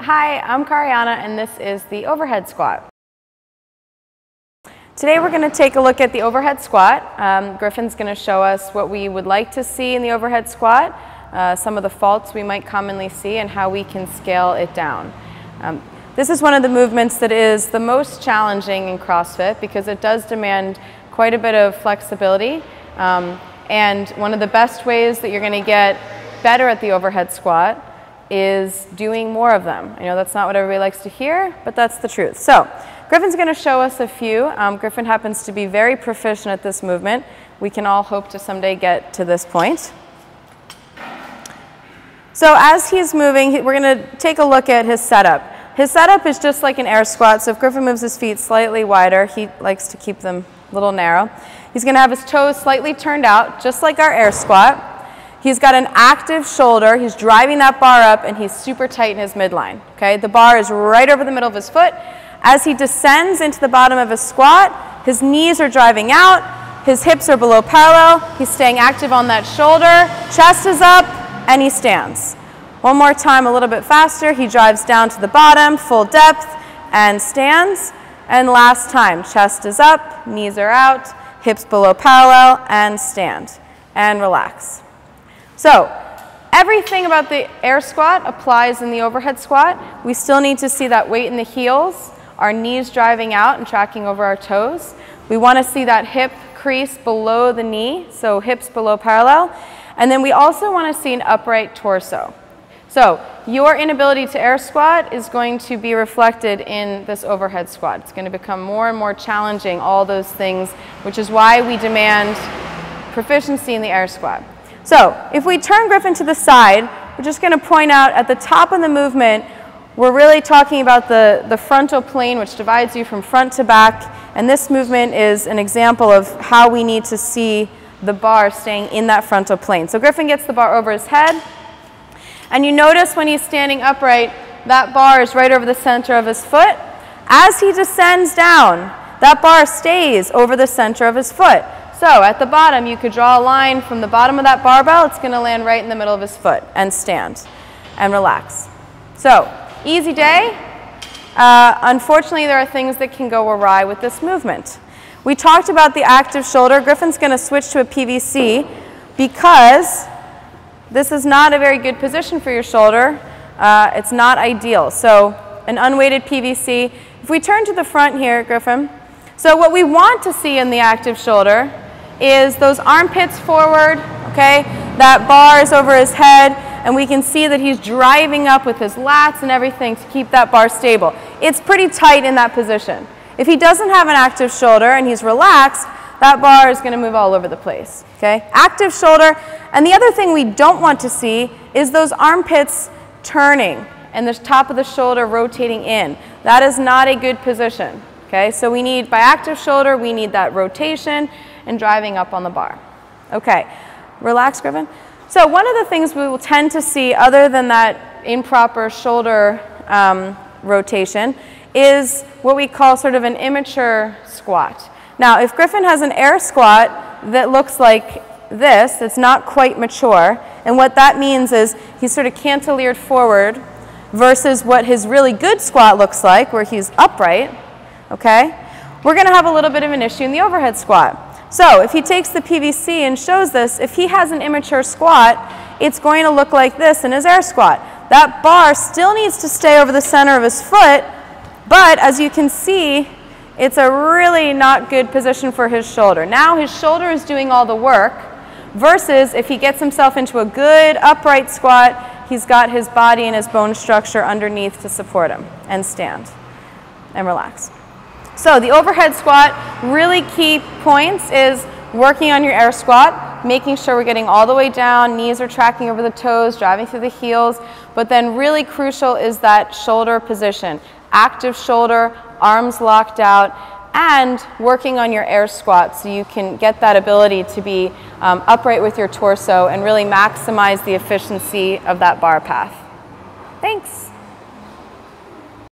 Hi, I'm Karianne and this is the overhead squat. Today we're going to take a look at the overhead squat. Griffin's going to show us what we would like to see in the overhead squat, some of the faults we might commonly see, and how we can scale it down. This is one of the movements that is the most challenging in CrossFit because it does demand quite a bit of flexibility. And one of the best ways that you're going to get better at the overhead squat is doing more of them. I know that's not what everybody likes to hear, but that's the truth. So Griffin's going to show us a few. Griffin happens to be very proficient at this movement. We can all hope to someday get to this point. So as he's moving, we're going to take a look at his setup. His setup is just like an air squat, so if Griffin moves his feet slightly wider, he likes to keep them a little narrow. He's going to have his toes slightly turned out, just like our air squat. He's got an active shoulder, he's driving that bar up, and he's super tight in his midline. Okay? The bar is right over the middle of his foot. As he descends into the bottom of his squat, his knees are driving out, his hips are below parallel, he's staying active on that shoulder, chest is up, and he stands. One more time, a little bit faster, he drives down to the bottom, full depth, and stands. And last time, chest is up, knees are out, hips below parallel, and stand. And relax. So, everything about the air squat applies in the overhead squat. We still need to see that weight in the heels, our knees driving out and tracking over our toes. We want to see that hip crease below the knee, so hips below parallel. And then we also want to see an upright torso. So, your inability to air squat is going to be reflected in this overhead squat. It's going to become more and more challenging, all those things, which is why we demand proficiency in the air squat. So, if we turn Griffin to the side, we're just going to point out at the top of the movement, we're really talking about the frontal plane, which divides you from front to back. And this movement is an example of how we need to see the bar staying in that frontal plane. So Griffin gets the bar over his head. And you notice when he's standing upright, that bar is right over the center of his foot. As he descends down, that bar stays over the center of his foot. So at the bottom, you could draw a line from the bottom of that barbell. It's going to land right in the middle of his foot, and stand and relax. So easy day. Unfortunately, there are things that can go awry with this movement. We talked about the active shoulder. Griffin's going to switch to a PVC because this is not a very good position for your shoulder. It's not ideal. So an unweighted PVC. If we turn to the front here, Griffin, so what we want to see in the active shoulder is those armpits forward, okay? That bar is over his head, and we can see that he's driving up with his lats and everything to keep that bar stable. It's pretty tight in that position. If he doesn't have an active shoulder and he's relaxed, that bar is going to move all over the place, okay? Active shoulder. And the other thing we don't want to see is those armpits turning and the top of the shoulder rotating in. That is not a good position, okay? So we need, by active shoulder, we need that rotation and driving up on the bar. Okay, relax, Griffin. So one of the things we will tend to see, other than that improper shoulder rotation, is what we call sort of an immature squat. Now, if Griffin has an air squat that looks like this, it's not quite mature, and what that means is he's sort of cantilevered forward versus what his really good squat looks like, where he's upright, okay? We're going to have a little bit of an issue in the overhead squat. So if he takes the PVC and shows this, if he has an immature squat, it's going to look like this in his air squat. That bar still needs to stay over the center of his foot, but as you can see, it's a really not good position for his shoulder. Now his shoulder is doing all the work, versus if he gets himself into a good upright squat, he's got his body and his bone structure underneath to support him, and stand and relax. So the overhead squat, really key points is working on your air squat, making sure we're getting all the way down, knees are tracking over the toes, driving through the heels, but then really crucial is that shoulder position. Active shoulder, arms locked out, and working on your air squat so you can get that ability to be upright with your torso and really maximize the efficiency of that bar path.